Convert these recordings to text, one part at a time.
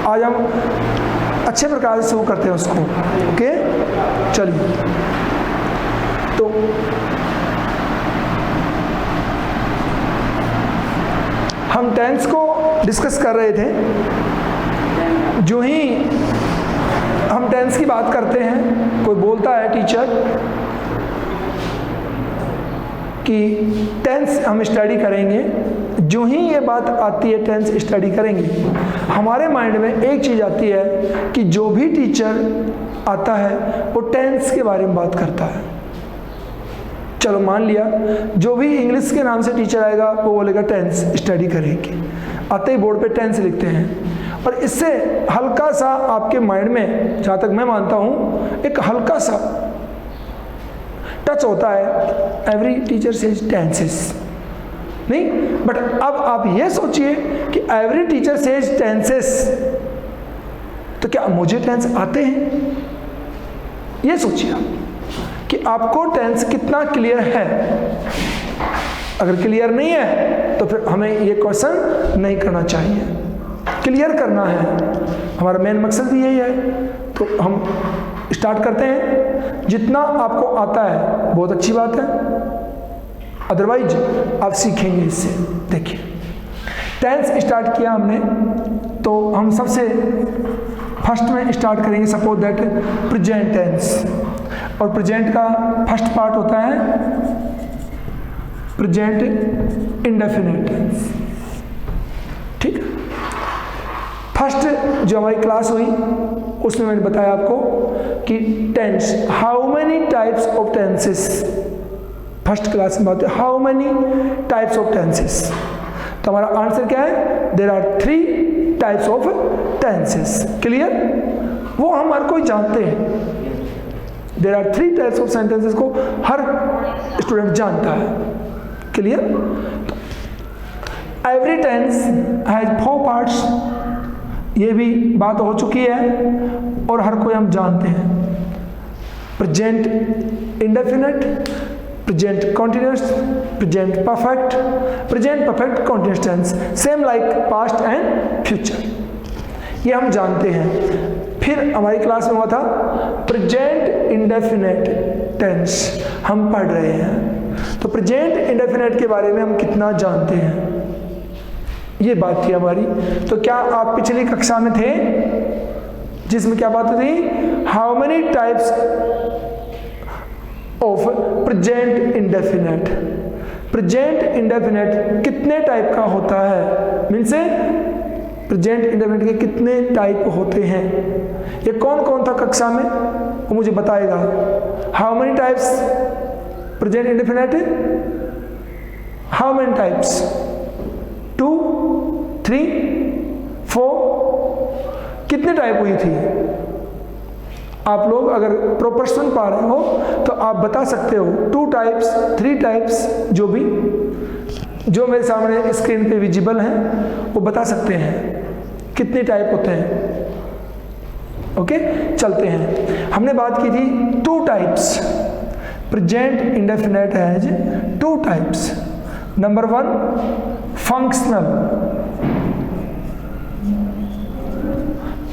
आज हम अच्छे प्रकार से शुरू करते हैं उसको। ओके, चलिए। तो हम टेंस को डिस्कस कर रहे थे। जो ही हम टेंस की बात करते हैं, कोई बोलता है टीचर कि टेंस हम स्टडी करेंगे, जो ही ये बात आती है टेंस स्टडी करेंगे, हमारे माइंड में एक चीज़ आती है कि जो भी टीचर आता है वो टेंस के बारे में बात करता है। चलो मान लिया, जो भी इंग्लिश के नाम से टीचर आएगा वो बोलेगा टेंस स्टडी करेंगे, आते ही बोर्ड पे टेंस लिखते हैं। और इससे हल्का सा आपके माइंड में, जहाँ तक मैं मानता हूँ, एक हल्का सा टच होता है, एवरी टीचर सेज टेंसेस, नहीं। बट अब आप ये सोचिए कि एवरी टीचर सेज टेंसेस, तो क्या मुझे टेंस आते हैं? ये सोचिए आप कि आपको टेंस कितना क्लियर है। अगर क्लियर नहीं है तो फिर हमें ये क्वेश्चन नहीं करना चाहिए, क्लियर करना है, हमारा मेन मकसद भी यही है। तो हम स्टार्ट करते हैं। जितना आपको आता है बहुत अच्छी बात है, अदरवाइज आप सीखेंगे इससे। देखिए, टेंस स्टार्ट किया हमने, तो हम सबसे फर्स्ट में स्टार्ट करेंगे, सपोज दैट प्रेजेंट टेंस। और प्रेजेंट का फर्स्ट पार्ट होता है प्रेजेंट इंडेफिनिट टेंस। ठीक है, फर्स्ट जो हमारी क्लास हुई उसमें मैंने बताया आपको कि tense, how many types of tenses. First class में बात है how many types of tenses. तो हमारा आंसर क्या है? There are 3 types of tenses. Clear? वो हम हर कोई जानते हैं। There are 3 types of sentences को हर स्टूडेंट जानता है। Clear? Every tense has 4 parts, ये भी बात हो चुकी है और हर कोई हम जानते हैं। Present indefinite, present continuous, present perfect, present perfect continuous tense, same like past and future, ये हम जानते हैं। फिर हमारी क्लास में हुआ था प्रेजेंट इंडेफिनिट टेंस, हम पढ़ रहे हैं। तो प्रेजेंट इंडेफिनिट के बारे में हम कितना जानते हैं, ये बात थी हमारी। तो क्या आप पिछली कक्षा में थे जिसमें क्या बात थी? How many types of present indefinite. Present indefinite कितने टाइप का होता है, मीन्स प्रेजेंट इंडेफिनिट के कितने टाइप होते हैं, ये कौन कौन था कक्षा में वो मुझे बताएगा। How many types present indefinite? How many types? 2, 3, 4? कितने टाइप हुई थी? आप लोग अगर प्रॉपर सुन पा रहे हो तो आप बता सकते हो 2 टाइप्स, 3 टाइप्स, जो मेरे सामने स्क्रीन पे विजिबल हैं वो बता सकते हैं कितने टाइप होते हैं। ओके, चलते हैं। हमने बात की थी 2 types. Present indefinite has 2 types. Number 1 functional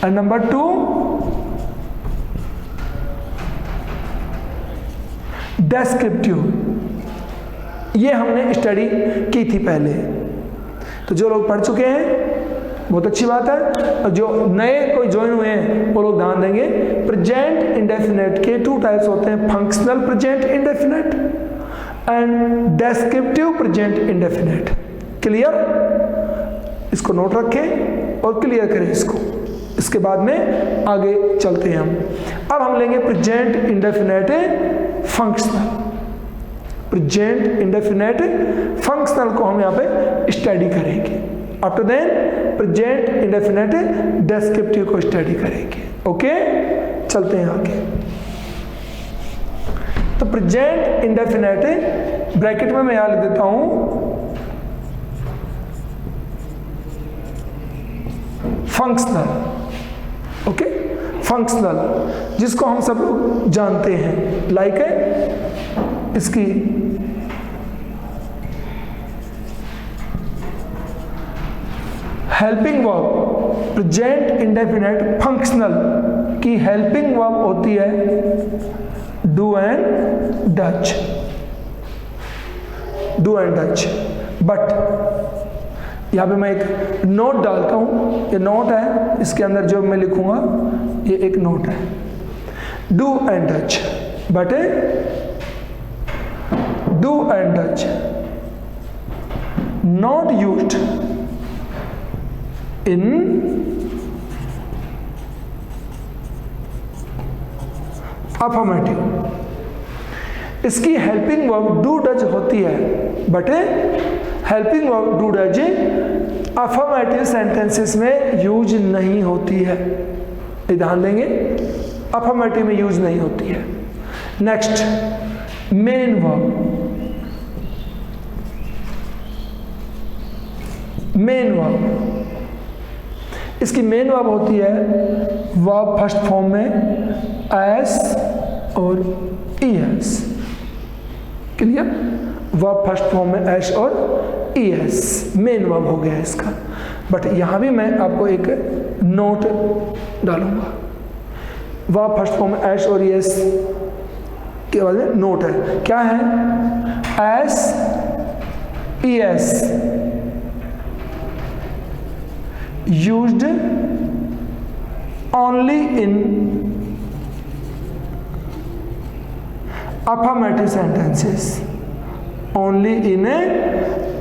and number 2 descriptive. ये हमने स्टडी की थी पहले, तो जो लोग पढ़ चुके हैं बहुत अच्छी बात है, और जो नए कोई ज्वाइन हुए हैं वो लोग ध्यान देंगे। प्रेजेंट इंडेफिनिट के 2 टाइप्स होते हैं, functional present indefinite and descriptive present indefinite. Clear? इसको नोट रखें और क्लियर करें इसको, इसके बाद में आगे चलते हैं हम। अब हम लेंगे present indefinite functional. Present indefinite functional को हम यहाँ पे स्टडी करेंगे। After then present indefinite descriptive को स्टडी करेंगे। ओके, चलते हैं आगे। तो प्रेजेंट इंडेफिनिट ब्रैकेट में मैं यहां लिख देता हूं फंक्शनल। ओके, फंक्शनल जिसको हम सब लोग जानते हैं, लाइक है इसकी helping verb, present indefinite functional की हेल्पिंग वर्ब होती है do and Dutch, do and Dutch. But यहाँ पे मैं एक नोट डालता हूँ, ये नोट है, इसके अंदर जो मैं लिखूंगा ये एक नोट है, do and Dutch, but do and Dutch not used in affirmative। इसकी हेल्पिंग वर्ब डू डज होती है, but helping verb do does affirmative sentences में यूज नहीं होती है। ध्यान देंगे, अफर्मेटिव में यूज नहीं होती है। Next, main verb. Main verb, इसकी मेन वर्ब होती है वर्ब फर्स्ट फॉर्म में एस और ES. Clear? Verb first form में एस और ईएस मेन वर्ब हो गया इसका। बट यहां भी मैं आपको एक नोट डालूंगा। वर्ब फर्स्ट फॉर्म में एस और ईएस के बाद में नोट है, क्या है? S ES used only in affirmative sentences, only in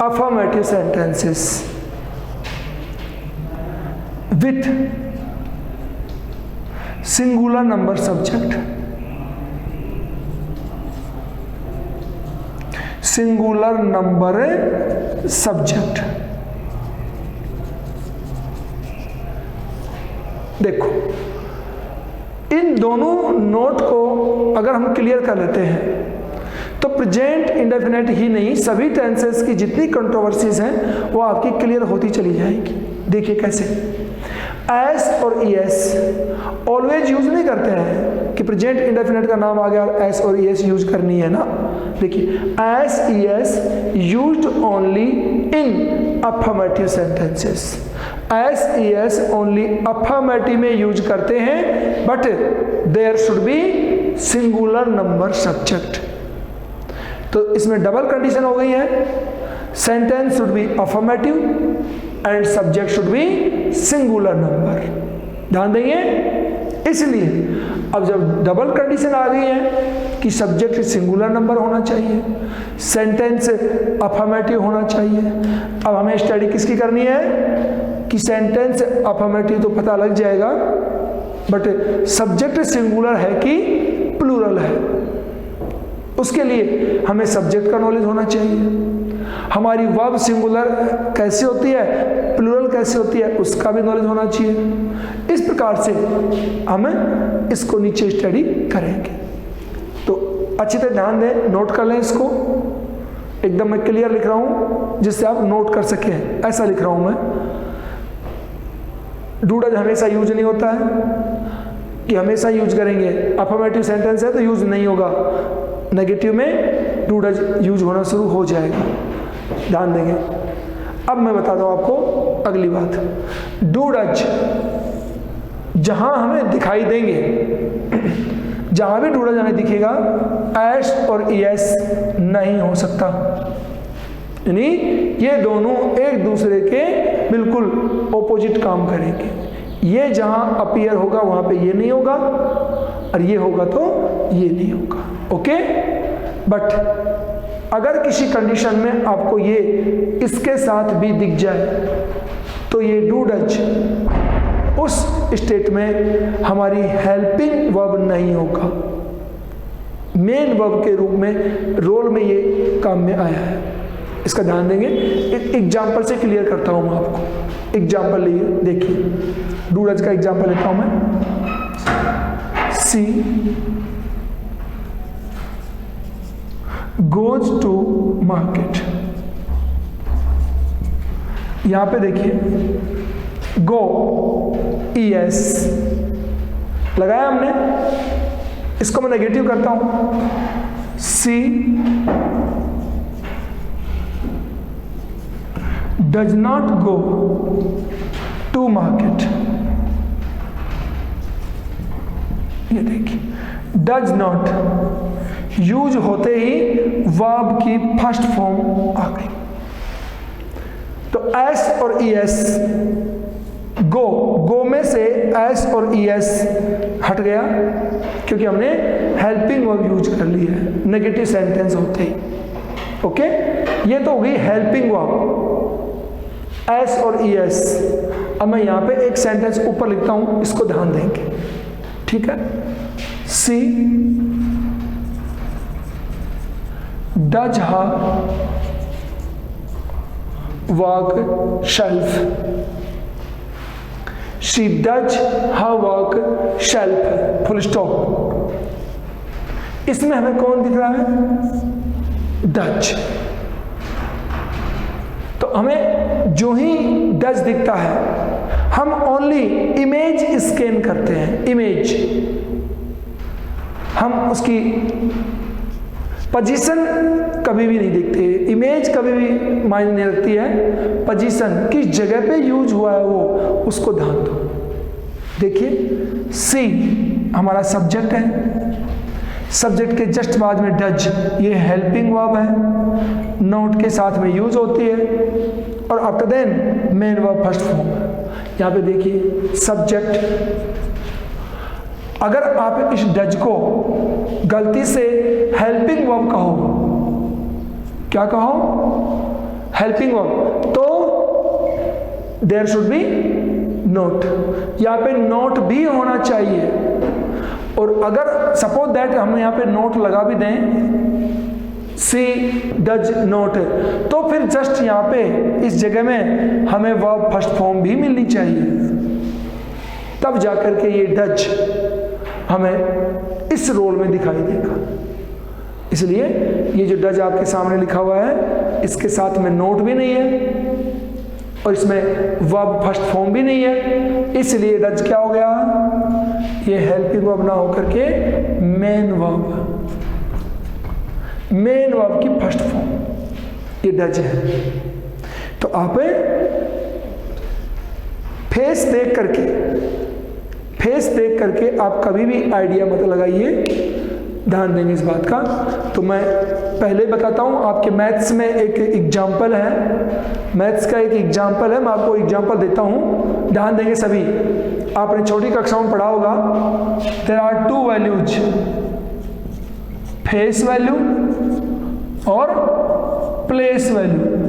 affirmative sentences with singular number subject, singular number subject। देखो, इन दोनों नोट को अगर हम क्लियर कर लेते हैं तो प्रेजेंट इंडेफिनेट ही नहीं, सभी टेंसेस की जितनी कंट्रोवर्सीज हैं वो आपकी क्लियर होती चली जाएगी। देखिए कैसे, एस और ईएस ऑलवेज यूज नहीं करते हैं कि प्रेजेंट इंडेफिनेट का नाम आ गया और एस और ईएस यूज करनी है ना। देखिए, S ES used only in affirmative sentences, S ES only affirmative में यूज करते हैं, but there should be singular number subject. तो इसमें डबल कंडीशन हो गई है, sentence should be affirmative and subject should be singular number. ध्यान देंगे, इसलिए अब जब डबल कंडीशन आ गई है कि सब्जेक्ट सिंगुलर नंबर होना चाहिए, सेंटेंस अफर्मेटिव होना चाहिए, अब हमें स्टडी किसकी करनी है कि सेंटेंस अफर्मेटिव तो पता लग जाएगा, बट सब्जेक्ट सिंगुलर है कि प्लूरल है, उसके लिए हमें सब्जेक्ट का नॉलेज होना चाहिए। हमारी वर्ब सिंगुलर कैसे होती है, प्लूरल कैसे होती है, उसका भी नॉलेज होना चाहिए। इस प्रकार से हम इसको नीचे स्टडी करेंगे। तो अच्छी तरह ध्यान दें, नोट कर लें इसको, एकदम मैं क्लियर लिख रहा हूं जिससे आप नोट कर सकें। ऐसा लिख रहा हूं मैं, डू डज हमेशा यूज नहीं होता है कि हमेशा यूज करेंगे, अफर्मेटिव सेंटेंस है तो यूज नहीं होगा, नेगेटिव में डू डज यूज होना शुरू हो जाएगा। ध्यान देंगे। अब मैं बताता हूं आपको अगली बात, डू डज जहां हमें दिखाई देंगे, जहां भी डू डज हमें दिखेगा, एस और ईएस नहीं हो सकता, यानी ये दोनों एक दूसरे के बिल्कुल ऑपोजिट काम करेंगे। ये जहां अपीयर होगा वहां पे ये नहीं होगा, और ये होगा तो ये नहीं होगा। ओके, बट अगर किसी कंडीशन में आपको ये इसके साथ भी दिख जाए तो ये डू डज उस स्टेट में हमारी हेल्पिंग वर्ब नहीं होगा, मेन वर्ब के रूप में रोल में ये काम में आया है। इसका ध्यान देंगे। एक एग्जाम्पल से क्लियर करता हूं मैं आपको। एग्जाम्पल लिए देखिए, डू डज का एग्जाम्पल लेता हूं मैं। सी गोज टू मार्केट, यहां पे देखिए गो ईएस लगाया हमने, इसको मैं नेगेटिव करता हूं, she does not go to market. ये देखिए, डज नॉट यूज होते ही वर्ब की फर्स्ट फॉर्म आ गई। तो एस और ईएस, गो में से एस और ईएस हट गया क्योंकि हमने हेल्पिंग वर्ब यूज कर ली है नेगेटिव सेंटेंस होते ही। ओके, ये तो हो गई हेल्पिंग वर्ब, एस और ईएस। अब मैं यहां पे एक सेंटेंस ऊपर लिखता हूं, इसको ध्यान देंगे, ठीक है। She does her work self, she does her work self, full stop. इसमें हमें कौन दिख रहा है? डज। तो हमें जो ही डज दिखता है हम ओनली इमेज स्कैन करते हैं, इमेज, हम उसकी पोजीशन कभी भी नहीं देखते। इमेज कभी भी मायने नहीं रखती है, पोजीशन किस जगह पे यूज हुआ है वो, उसको ध्यान दो। देखिए, सी हमारा सब्जेक्ट है, सब्जेक्ट के जस्ट बाद में डज, ये हेल्पिंग वर्ब है, नोट के साथ में यूज होती है, और after then main verb first form. यहाँ पे देखिए सब्जेक्ट, अगर आप इस डज को गलती से हेल्पिंग वर्ब कहो, क्या कहो? हेल्पिंग वर्ब, तो देयर शुड बी नोट, यहाँ पे नोट भी होना चाहिए। और अगर सपोज दैट हम यहाँ पे नोट लगा भी दें, सी डज नोट, तो फिर जस्ट यहाँ पे इस जगह में हमें वर्ब फर्स्ट फॉर्म भी मिलनी चाहिए, तब जाकर के ये डज हमें इस रोल में दिखाई देगा। इसलिए ये जो डज आपके सामने लिखा हुआ है, इसके साथ में नोट भी नहीं है और इसमें वर्ब फर्स्ट फॉर्म भी नहीं है, इसलिए डज क्या हो गया? ये हेल्पिंग वर्ब ना होकर के मेन वर्ब, मेन वर्ब की फर्स्ट फॉर्म ये डज है। तो आप फेस देख करके आप कभी भी आइडिया मत लगाइए, ध्यान देंगे इस बात का। तो मैं पहले बताता हूँ, आपके मैथ्स में एक एग्जाम्पल है, मैथ्स का एक एग्जाम्पल है, मैं आपको एग्जाम्पल देता हूँ, ध्यान देंगे सभी। आपने छोटी कक्षाओं में पढ़ा होगा, there are two values, face value और प्लेस वैल्यू।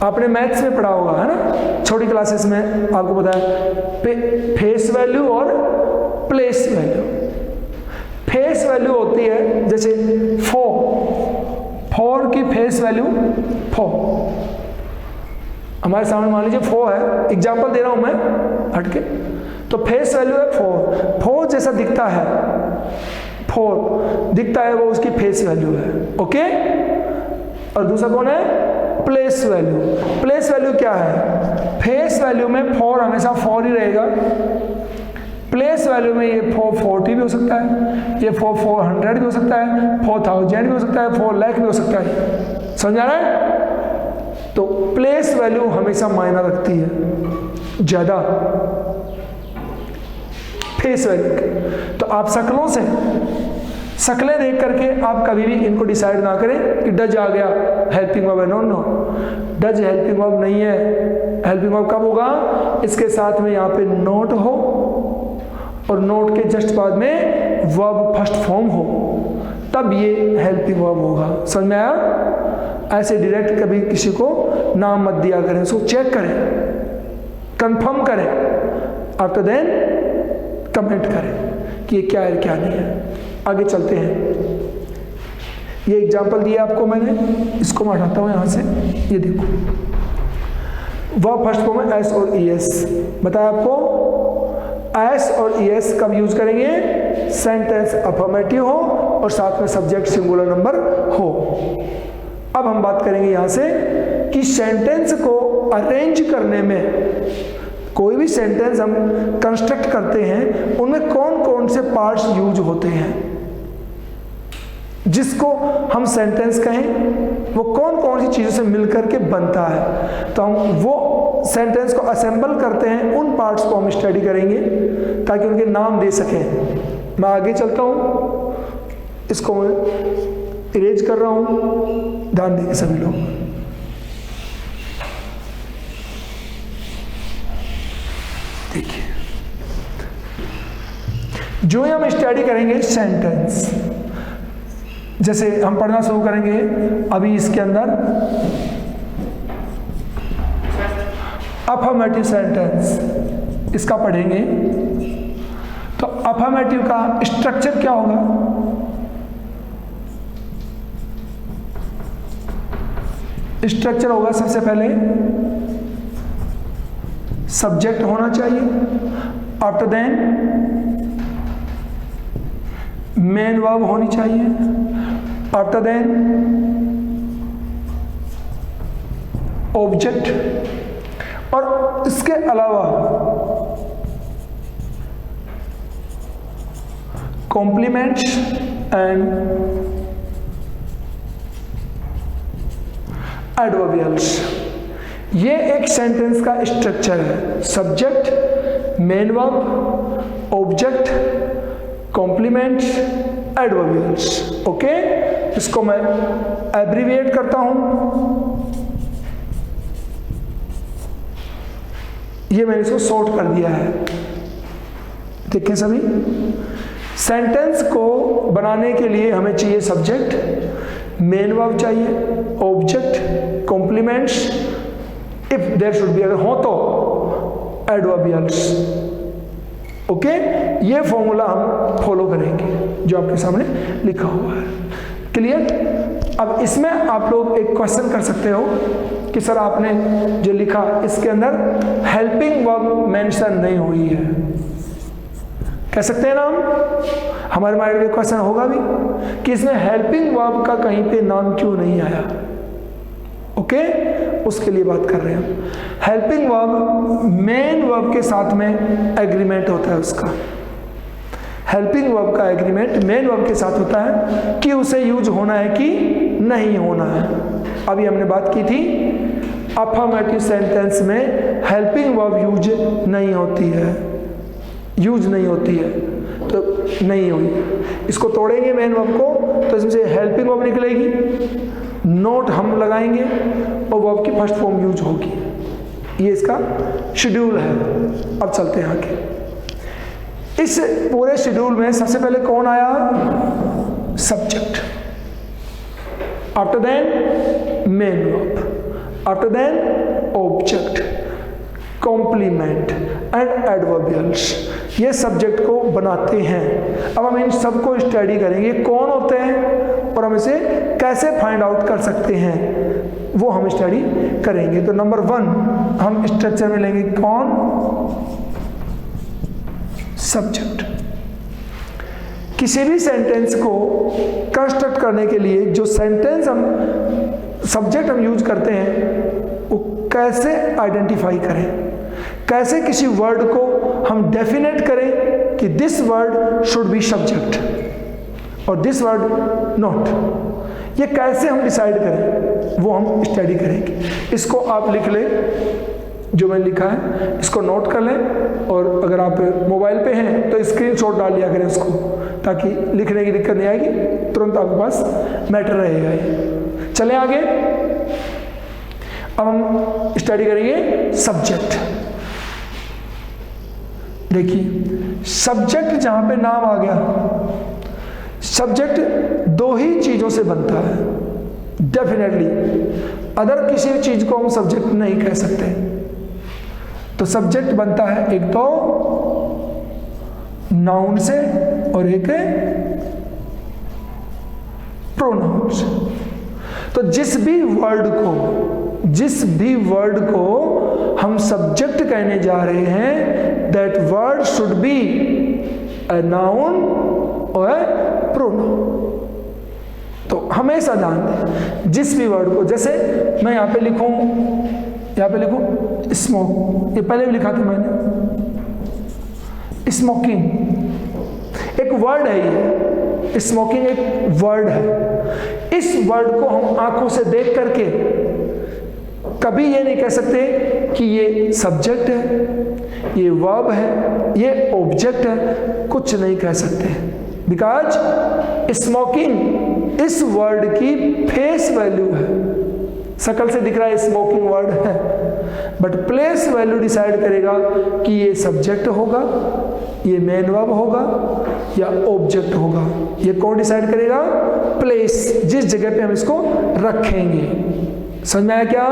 आपने मैथ्स में पढ़ा होगा, है ना, छोटी क्लासेस में आपको बताया फेस वैल्यू और प्लेस वैल्यू। फेस वैल्यू होती है जैसे फोर की फेस वैल्यू 4, हमारे सामने मान लीजिए 4 है, एग्जांपल दे रहा हूं मैं हटके, तो फेस वैल्यू है 4 जैसा दिखता है, 4 दिखता है, वो उसकी फेस वैल्यू है। ओके, और दूसरा कौन है? Place value. प्लेस वैल्यू क्या है? फेस वैल्यू में 4 हमेशा 4 ही रहेगा, प्लेस वैल्यू में ये 440 भी हो सकता है, ये 400 भी हो सकता है, 4000 भी हो सकता है, 4 लाख भी हो सकता है। समझ आ रहा है? तो प्लेस वैल्यू हमेशा मायना रखती है ज्यादा फेस वैल्यू के। तो आप शक्लें देख करके आप कभी भी इनको डिसाइड ना करें कि डज आ गया हेल्पिंग वर्ब है। नो, डज हेल्पिंग वर्ब नहीं है। हेल्पिंग वर्ब कब होगा? इसके साथ में यहाँ पे नोट हो और नोट के जस्ट बाद में वर्ब फर्स्ट फॉर्म हो, तब ये हेल्पिंग वर्ब होगा। समझ में आया? ऐसे डायरेक्ट कभी किसी को नाम मत दिया करें, उसको चेक करें, कंफर्म करें, आफ्टर देन कमेंट करें कि ये क्या है क्या नहीं है। आगे चलते हैं। ये एग्जाम्पल दिया आपको मैंने, इसको मैं हटाता हूं यहां से। ये देखो, वर्ब फर्स्ट फॉर्म है एस और ईएस। बताया आपको एस और ईएस कब यूज करेंगे? सेंटेंस अफर्मेटिव हो और साथ में सब्जेक्ट सिंगुलर नंबर हो। अब हम बात करेंगे यहां से कि सेंटेंस को अरेंज करने में, कोई भी सेंटेंस हम कंस्ट्रक्ट करते हैं उनमें कौन कौन से पार्ट्स यूज होते हैं। जिसको हम सेंटेंस कहें, वो कौन कौन सी चीज़ों से मिलकर के बनता है। तो हम वो सेंटेंस को असेंबल करते हैं, उन पार्ट्स को हम स्टडी करेंगे ताकि उनके नाम दे सकें। मैं आगे चलता हूँ, इसको मैं इरेज कर रहा हूँ, ध्यान देंगे सभी लोग। देखिए, जो हम स्टडी करेंगे सेंटेंस, जैसे हम पढ़ना शुरू करेंगे अभी इसके अंदर अफर्मेटिव सेंटेंस, इसका पढ़ेंगे। तो अफर्मेटिव का स्ट्रक्चर क्या होगा? स्ट्रक्चर होगा सबसे पहले सब्जेक्ट होना चाहिए, आफ्टर देन मेन वर्ब होनी चाहिए, आफ्टर देन ऑब्जेक्ट, और इसके अलावा कॉम्प्लीमेंट्स एंड एडवर्बियल्स। ये एक सेंटेंस का स्ट्रक्चर है, subject, main verb, object, complements, adverbials. Okay, इसको मैं एब्रीविएट करता हूं, ये मैंने इसको शॉर्ट कर दिया है। देखें सभी, सेंटेंस को बनाने के लिए हमें चाहिए सब्जेक्ट, मेन वर्ब चाहिए, object, complements, if there should be, अगर हो तो एडवर्बियल्स। ओके, ये फॉर्मूला हम फॉलो करेंगे जो आपके सामने लिखा हुआ है। क्लियर? अब इसमें आप लोग एक क्वेश्चन कर सकते हो कि सर आपने जो लिखा इसके अंदर हेल्पिंग वर्ब मेंशन नहीं हुई है, कह सकते हैं ना हम, हमारे माइंड में क्वेश्चन होगा भी कि इसमें हेल्पिंग वर्ब का कहीं पे नाम क्यों नहीं आया। ओके, उसके लिए बात कर रहे हैं हम। हेल्पिंग वर्ब मेन वर्ब के साथ में एग्रीमेंट होता है उसका। हेल्पिंग वर्ब का एग्रीमेंट मेन वर्ब के साथ होता है कि उसे यूज होना है कि नहीं होना है। अभी हमने बात की थी अफर्मेटिव सेंटेंस में हेल्पिंग वर्ब यूज नहीं होती है, यूज नहीं होती है, तो नहीं हुई। इसको तोड़ेंगे मेन वर्ब को, तो इसमें से हेल्पिंग वर्ब निकलेगी, नोट हम लगाएंगे और वर्ब की फर्स्ट फॉर्म यूज होगी। ये इसका शेड्यूल है। अब चलते हैं आगे। इस पूरे शेड्यूल में सबसे पहले कौन आया? Subject, after then main verb, after then object, complement and adverbials. ये सब्जेक्ट को बनाते हैं। अब हम इन सबको स्टडी करेंगे, कौन होते हैं और हम इसे कैसे फाइंड आउट कर सकते हैं, वो हम स्टडी करेंगे। तो नंबर 1 हम स्ट्रक्चर में लेंगे कौन? सब्जेक्ट। किसी भी सेंटेंस को कंस्ट्रक्ट करने के लिए जो सेंटेंस हम सब्जेक्ट हम यूज करते हैं वो कैसे आइडेंटिफाई करें, कैसे किसी वर्ड को हम डेफिनेट करें कि this word should be subject और दिस वर्ड नॉट, ये कैसे हम डिसाइड करें वो हम स्टडी करेंगे। इसको आप लिख लें, जो मैंने लिखा है इसको नोट कर लें, और अगर आप मोबाइल पे हैं तो स्क्रीनशॉट डाल लिया करें उसको, ताकि लिखने की दिक्कत नहीं आएगी, तुरंत आपके पास मैटर रहेगा ये। चलें आगे। अब हम स्टडी करेंगे सब्जेक्ट। देखिए, सब्जेक्ट जहां पे नाम आ गया, सब्जेक्ट 2 ही चीजों से बनता है डेफिनेटली, अदर किसी भी चीज को हम सब्जेक्ट नहीं कह सकते। तो सब्जेक्ट बनता है एक तो नाउन से और एक प्रोनाउन से। तो जिस भी वर्ड को हम सब्जेक्ट कहने जा रहे हैं, that word should be a noun और प्रोनाउन। तो हमेशा ध्यान दें, जिस भी वर्ड को, जैसे मैं यहाँ पे लिखूं स्मोक, ये पहले भी लिखा था मैंने, स्मोकिंग, एक वर्ड है ये, स्मोकिंग एक वर्ड है। इस वर्ड को हम आंखों से देख करके कभी ये नहीं कह सकते कि ये सब्जेक्ट है, ये वर्ब है, ये ऑब्जेक्ट है, कुछ नहीं कह सकते, बिकॉज स्मोकिंग इस वर्ड की फेस वैल्यू है। शकल से दिख रहा है स्मोकिंग वर्ड है, बट प्लेस वैल्यू डिसाइड करेगा कि ये सब्जेक्ट होगा, ये मेन वर्ब होगा या ऑब्जेक्ट होगा। ये कौन डिसाइड करेगा? प्लेस, जिस जगह पे हम इसको रखेंगे। समझ में आया क्या?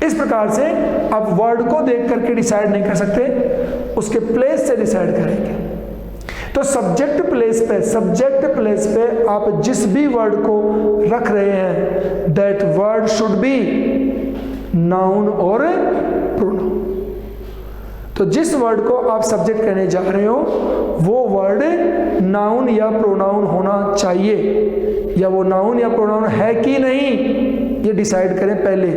इस प्रकार से आप वर्ड को देख करके डिसाइड नहीं कर सकते, उसके प्लेस से डिसाइड करेंगे। तो सब्जेक्ट प्लेस पे आप जिस भी वर्ड को रख रहे हैं, that word should be noun और प्रोनाउन। तो जिस वर्ड को आप सब्जेक्ट कहने जा रहे हो वो वर्ड नाउन या प्रोनाउन होना चाहिए, या वो नाउन या प्रोनाउन है कि नहीं ये डिसाइड करें पहले,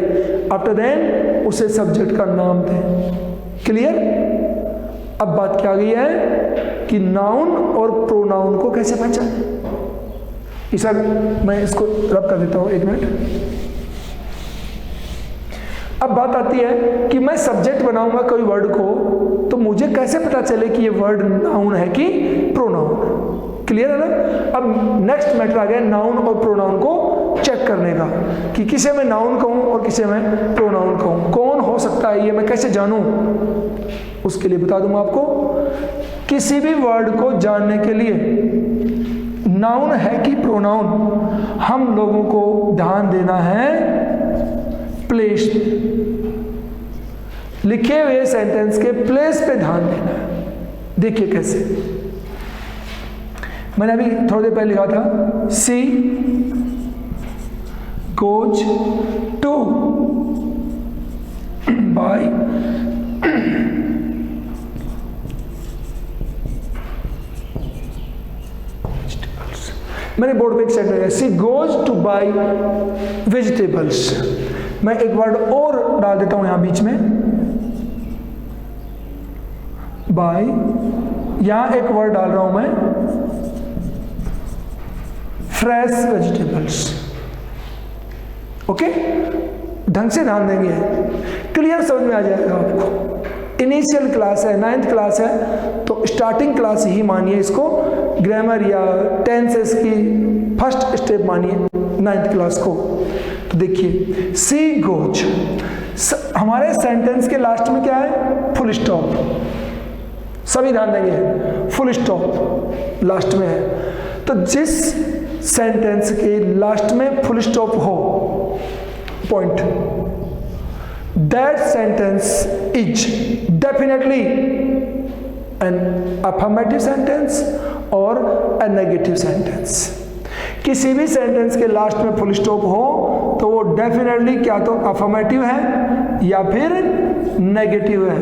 आफ्टर देन उसे सब्जेक्ट का नाम दें। क्लियर? अब बात क्या आ गई है कि नाउन और प्रोनाउन को कैसे पहचानें। सर मैं इसको रब कर देता हूं, एक मिनट। अब बात आती है कि मैं सब्जेक्ट बनाऊंगा कोई वर्ड को, तो मुझे कैसे पता चले कि ये वर्ड नाउन है कि प्रोनाउन? क्लियर है ना? अब नेक्स्ट मैटर आ गया नाउन और प्रोनाउन को चेक करने का, कि किसे मैं नाउन कहूं और किसे मैं प्रोनाउन कहूं, कौन हो सकता है ये मैं कैसे जानूं? उसके लिए बता दूंगा आपको, किसी भी वर्ड को जानने के लिए नाउन है कि प्रोनाउन, हम लोगों को ध्यान देना है प्लेस, लिखे हुए सेंटेंस के प्लेस पे ध्यान देना है। देखिए कैसे, मैंने अभी थोड़ी देर पहले लिखा था, सी गोज टू बाय मैंने बोर्ड पे एक सेंटेंस है, she goes to bye vegetables. मैं एक वर्ड और डाल देता हूं यहां बीच में, बाय, यहां एक वर्ड डाल रहा हूं मैं, फ्रेश वेजिटेबल्स। ओके, ढंग से ध्यान देंगे, क्लियर समझ में आ जाएगा आपको। इनिशियल क्लास है, 9th क्लास है, तो स्टार्टिंग क्लास ही मानिए इसको, ग्रामर या टेंसेस की फर्स्ट स्टेप मानिए 9th क्लास को। तो देखिए, सी गोज, हमारे सेंटेंस के लास्ट में क्या है? Full stop. सभी ध्यान देंगे, फुल स्टॉप लास्ट में है। तो जिस सेंटेंस के लास्ट में फुल स्टॉप हो, point, that sentence is definitely an affirmative sentence और अ नेगेटिव सेंटेंस। किसी भी सेंटेंस के लास्ट में फुल स्टॉप हो तो वो डेफिनेटली क्या तो अफर्मेटिव है या फिर नेगेटिव है।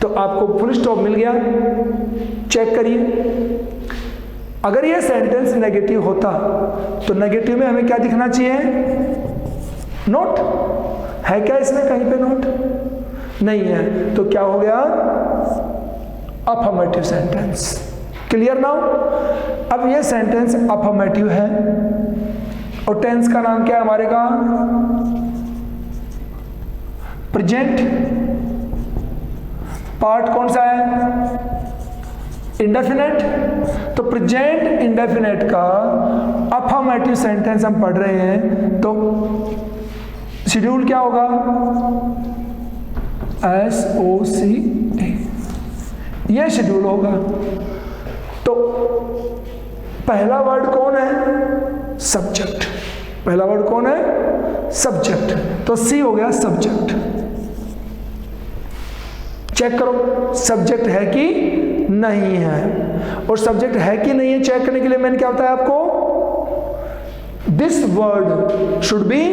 तो आपको फुल स्टॉप मिल गया, चेक करिए। अगर ये सेंटेंस नेगेटिव होता तो नेगेटिव में हमें क्या दिखना चाहिए? नोट है क्या इसमें कहीं पे? नोट नहीं है, तो क्या हो गया? Affirmative sentence. Clear now? अब ये सेंटेंस अफर्मेटिव है और टेंस का नाम क्या है हमारे का? प्रेजेंट। पार्ट कौन सा है? इंडेफिनेट। तो प्रेजेंट इंडेफिनेट का अफर्मेटिव सेंटेंस हम पढ़ रहे हैं, तो शेड्यूल क्या होगा? SOCA, यह शेड्यूल होगा। तो पहला वर्ड कौन है? सब्जेक्ट। पहला वर्ड कौन है? सब्जेक्ट। तो सी हो गया सब्जेक्ट। चेक करो सब्जेक्ट है कि नहीं है, और सब्जेक्ट है कि नहीं है चेक करने के लिए मैंने क्या बताया आपको? This word should be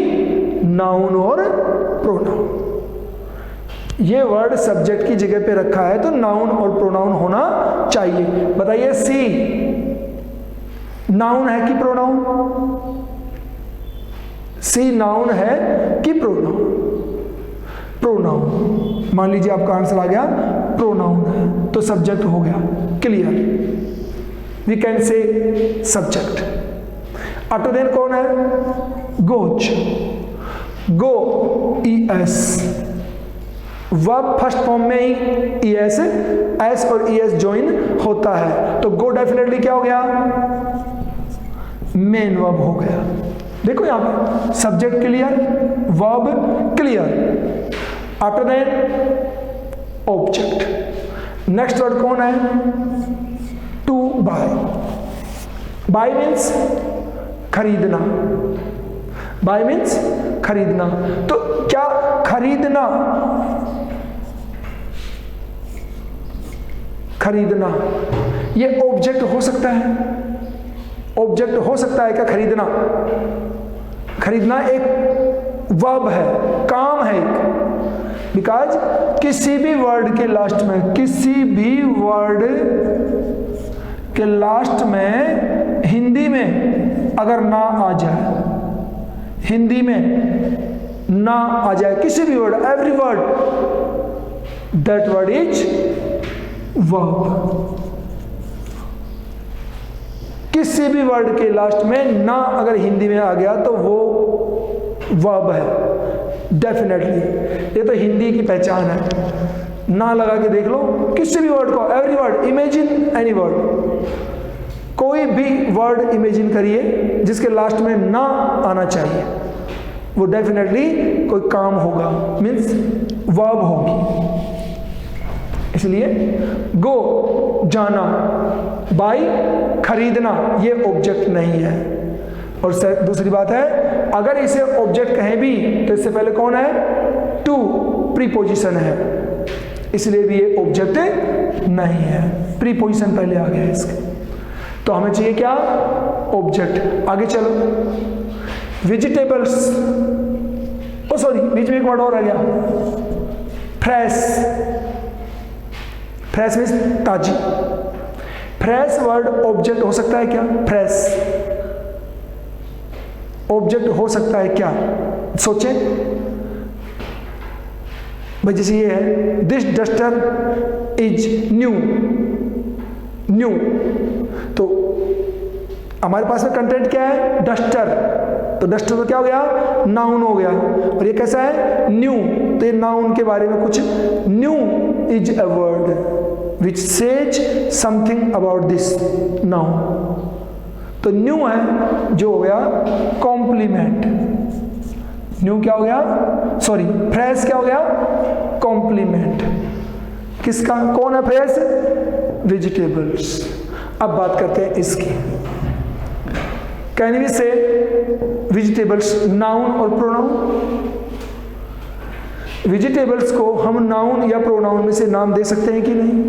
noun और प्रोनाउन। ये वर्ड सब्जेक्ट की जगह पे रखा है तो नाउन और प्रोनाउन होना चाहिए। बताइए, सी नाउन है कि प्रोनाउन? सी नाउन है कि प्रोनाउन? प्रोनाउन। प्रोनाउन। मान लीजिए आपका आंसर आ गया प्रोनाउन है, तो सब्जेक्ट हो गया। Clear, we can say subject. Auto then कौन है? Goes, go, ES, verb first form में ही ES, S और ES ज्वाइन होता है, तो गो डेफिनेटली क्या हो गया? मेन वर्ब हो गया। देखो यहां पर subject clear, verb clear, after that object. Next word कौन है? To buy. बाय मीन्स खरीदना, बाय मीन्स खरीदना। तो क्या खरीदना, खरीदना ये ऑब्जेक्ट हो सकता है? ऑब्जेक्ट हो सकता है क्या खरीदना? खरीदना एक वर्ब है, काम है एक। बिकॉज किसी भी वर्ड के लास्ट में, किसी भी वर्ड के लास्ट में हिंदी में अगर ना आ जाए, हिंदी में ना आ जाए किसी भी word, every word, that word is verb. किसी भी वर्ड के लास्ट में ना अगर हिंदी में आ गया तो वो वर्ब है डेफिनेटली। ये तो हिंदी की पहचान है। ना लगा के देख लो किसी भी वर्ड को, every word, imagine any word, कोई भी वर्ड इमेजिन करिए जिसके लास्ट में ना आना चाहिए, वो डेफिनेटली कोई काम होगा, मीन्स वर्ब होगी। इसलिए गो जाना, बाय खरीदना, ये ऑब्जेक्ट नहीं है। और दूसरी बात है, अगर इसे ऑब्जेक्ट कहें भी तो इससे पहले कौन है? टू प्रीपोजिशन है, इसलिए भी ये ऑब्जेक्ट नहीं है, प्रीपोजिशन पहले आ गया इसके। तो हमें चाहिए क्या? ऑब्जेक्ट। आगे चलो, वेजिटेबल्स, ओ सॉरी बीच में एक वर्ड और आ गया, फ्रेश। फ्रेश मीन्स ताजी। फ्रेश वर्ड ऑब्जेक्ट हो सकता है क्या? फ्रेश ऑब्जेक्ट हो सकता है क्या? सोचें भाई, जैसे ये है, this duster is new. New, तो हमारे पास में कंटेंट क्या है? डस्टर। तो डस्टर तो क्या हो गया? नाउन हो गया। और ये कैसा है? न्यू। तो ये नाउन के बारे में कुछ, new is a word which says something about this noun. तो न्यू है जो हो गया कॉम्प्लीमेंट। न्यू क्या हो गया? सॉरी, फ्रेश क्या हो गया? कॉम्प्लीमेंट। किसका? कौन है फ्रेश? वेजिटेबल्स। अब बात करते हैं इसकी। कैन वी से वेजिटेबल्स नाउन और प्रोनाउन? वेजिटेबल्स को हम नाउन या प्रोनाउन में से नाम दे सकते हैं कि नहीं?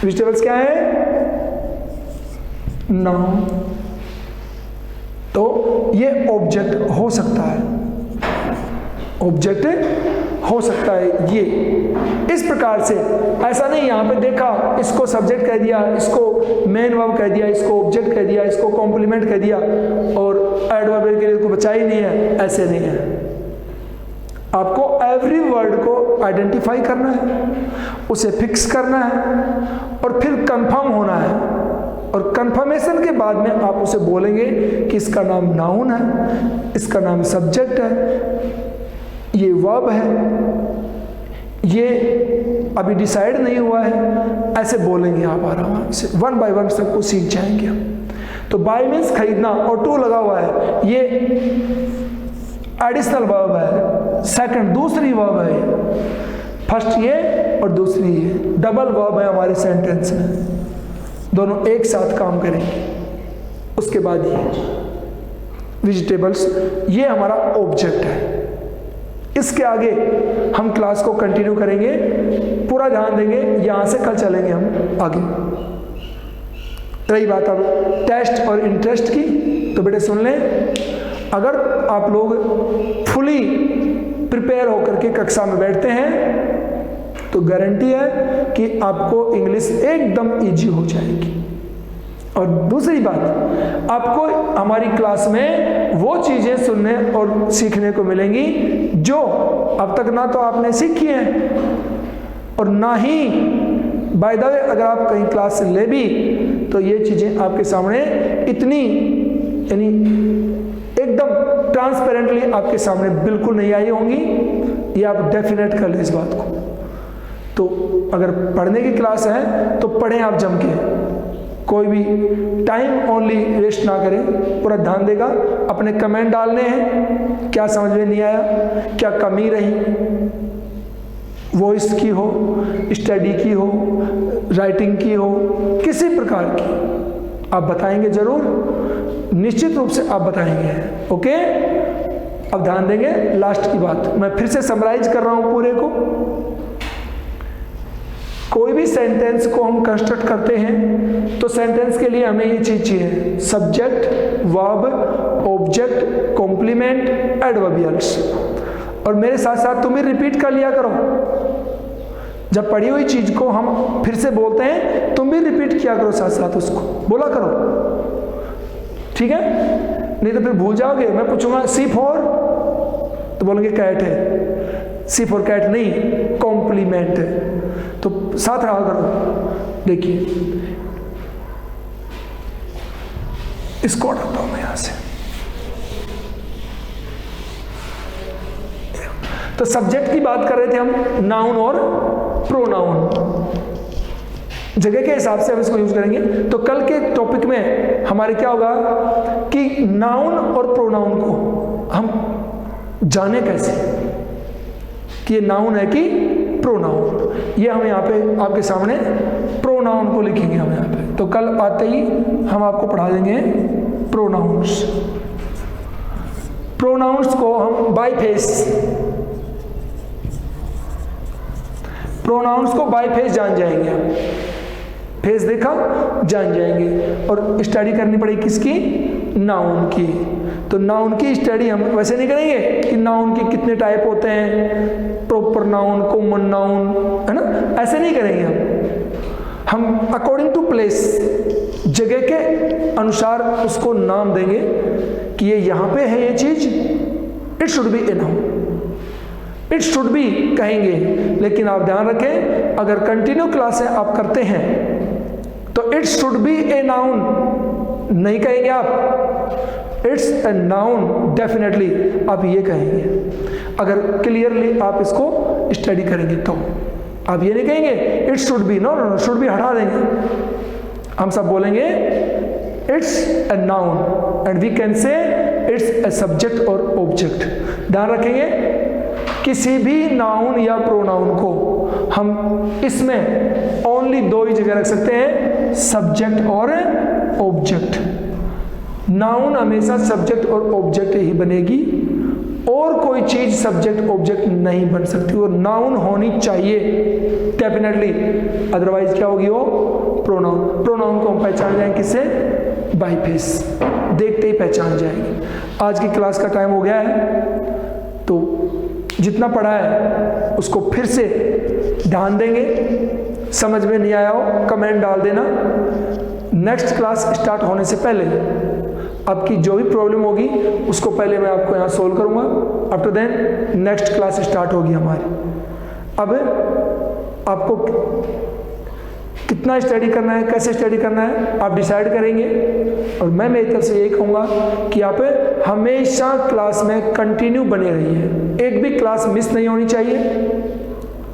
वेजिटेबल्स क्या है? नाउन। तो ये ऑब्जेक्ट हो सकता है, ऑब्जेक्ट हो सकता है ये। इस प्रकार से ऐसा नहीं यहां पे देखा, इसको सब्जेक्ट कह दिया, इसको मेन वर्ब कह दिया, इसको ऑब्जेक्ट कह दिया, इसको कॉम्प्लीमेंट कह दिया और एडवर्ब के लिए को बचा ही नहीं है, ऐसे नहीं है। आपको एवरी वर्ड को आइडेंटिफाई करना है, उसे फिक्स करना है और फिर कंफर्म होना है। और कंफर्मेशन के बाद में आप उसे बोलेंगे कि इसका नाम नाउन है, इसका नाम सब्जेक्ट है, ये वर्ब है, ये अभी डिसाइड नहीं हुआ है, ऐसे बोलेंगे आप आराम से। वन बाय वन सबको सीख जाएंगे हम। तो बाय मीन्स खरीदना और टू लगा हुआ है, ये एडिशनल वर्ब है, सेकंड दूसरी वर्ब है, फर्स्ट ये और दूसरी ये, डबल वर्ब है हमारे सेंटेंस में, दोनों एक साथ काम करेंगे। उसके बाद ये वेजिटेबल्स, ये हमारा ऑब्जेक्ट है। इसके आगे हम क्लास को कंटिन्यू करेंगे, पूरा ध्यान देंगे, यहां से कल चलेंगे हम आगे। रही बात अब टेस्ट और इंटरेस्ट की, तो बेटे सुन लें, अगर आप लोग फुली प्रिपेयर होकर के कक्षा में बैठते हैं तो गारंटी है कि आपको इंग्लिश एकदम इजी हो जाएगी। और दूसरी बात, आपको हमारी क्लास में वो चीजें सुनने और सीखने को मिलेंगी जो अब तक ना तो आपने सीखी है और ना ही बाय द वे अगर आप कहीं क्लास ले भी तो ये चीज़ें आपके सामने इतनी यानी एकदम ट्रांसपेरेंटली आपके सामने बिल्कुल नहीं आई होंगी। ये आप डेफिनेट कर लें इस बात को। तो अगर पढ़ने की क्लास है तो पढ़ें आप जम के, कोई भी टाइम ओनली वेस्ट ना करें, पूरा ध्यान देगा। अपने कमेंट डालने हैं, क्या समझ में नहीं आया, क्या कमी रही, वॉइस की हो, स्टडी की हो, राइटिंग की हो, किसी प्रकार की आप बताएंगे जरूर, निश्चित रूप से आप बताएंगे। ओके, अब ध्यान देंगे लास्ट की बात। मैं फिर से समराइज कर रहा हूं पूरे को। कोई भी सेंटेंस को हम कंस्ट्रक्ट करते हैं तो सेंटेंस के लिए हमें ये चीज चाहिए, subject, verb, object, complement, adverbials. और मेरे साथ साथ तुम भी रिपीट कर लिया करो। जब पढ़ी हुई चीज को हम फिर से बोलते हैं, तुम भी रिपीट किया करो, साथ साथ उसको बोला करो, ठीक है? नहीं तो फिर भूल जाओगे। मैं पूछूंगा सी फॉर, तो बोलेंगे कैट है। सी फॉर कैट नहीं, कॉम्प्लीमेंट है। तो साथ रहा करो। देखिए इसको हटाता हूं मैं यहां से। तो सब्जेक्ट की बात कर रहे थे हम, नाउन और प्रोनाउन, जगह के हिसाब से हम इसको यूज करेंगे। तो कल के टॉपिक में हमारे क्या होगा कि नाउन और प्रोनाउन को हम जाने कैसे कि ये नाउन है कि प्रोनाउन। ये हम यहाँ पे आपके सामने प्रोनाउन को लिखेंगे हम यहाँ पे। तो कल आते ही हम आपको पढ़ा देंगे प्रोनाउंस। प्रोनाउंस को हम बाय फेस, प्रोनाउंस को बाय फेस जान जाएंगे हम। फेस देखा, जान जाएंगे। और स्टडी करनी पड़ेगी किसकी? नाउन की। तो नाउन की स्टडी हम वैसे नहीं करेंगे कि नाउन के कितने टाइप होते हैं, प्रॉपर नाउन, कॉमन नाउन, है ना, ऐसे नहीं करेंगे हम अकॉर्डिंग टू प्लेस, जगह के अनुसार उसको नाम देंगे कि ये यहाँ पे है ये चीज, it should B a noun, it should B कहेंगे। लेकिन आप ध्यान रखें, अगर कंटिन्यू क्लासें आप करते हैं तो it should B a noun नहीं कहेंगे आप, इट्स ए नाउन डेफिनेटली आप ये कहेंगे। अगर क्लियरली आप इसको स्टडी करेंगे तो आप ये नहीं कहेंगे it should be, no, should be हटा देंगे। हम सब बोलेंगे it's a noun and we can say it's a subject और ऑब्जेक्ट। ध्यान रखेंगे, किसी भी नाउन या प्रोनाउन को हम इसमें ओनली दो ही जगह रख सकते हैं, सब्जेक्ट और ऑब्जेक्ट। नाउन हमेशा सब्जेक्ट और ऑब्जेक्ट ही बनेगी, और कोई चीज सब्जेक्ट ऑब्जेक्ट नहीं बन सकती, और नाउन होनी चाहिए डेफिनेटली, अदरवाइज क्या होगी वो प्रोनाउन। प्रोनाउन को हम पहचान जाएंगे किससे? बाय फेस, देखते ही पहचान जाएंगे। आज की क्लास का टाइम हो गया है, तो जितना पढ़ा है उसको फिर से ध्यान देंगे। समझ में नहीं आया हो कमेंट डाल देना। नेक्स्ट क्लास स्टार्ट होने से पहले आपकी जो भी प्रॉब्लम होगी उसको पहले मैं आपको यहाँ सोल्व करूँगा। After then next class start होगी हमारी। अब आपको कितना स्टडी करना है, कैसे स्टडी करना है, आप डिसाइड करेंगे। और मैं मेरी तरफ से यही कहूँगा कि आप हमेशा क्लास में कंटिन्यू बने रहिए, एक भी क्लास मिस नहीं होनी चाहिए।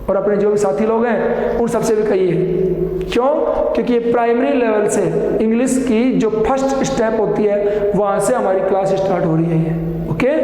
और अपने जो भी साथी लोग हैं उन सबसे भी कहिए। क्यों? क्योंकि ये प्राइमरी लेवल से इंग्लिश की जो फर्स्ट स्टेप होती है वहाँ से हमारी क्लास स्टार्ट हो रही है। ओके।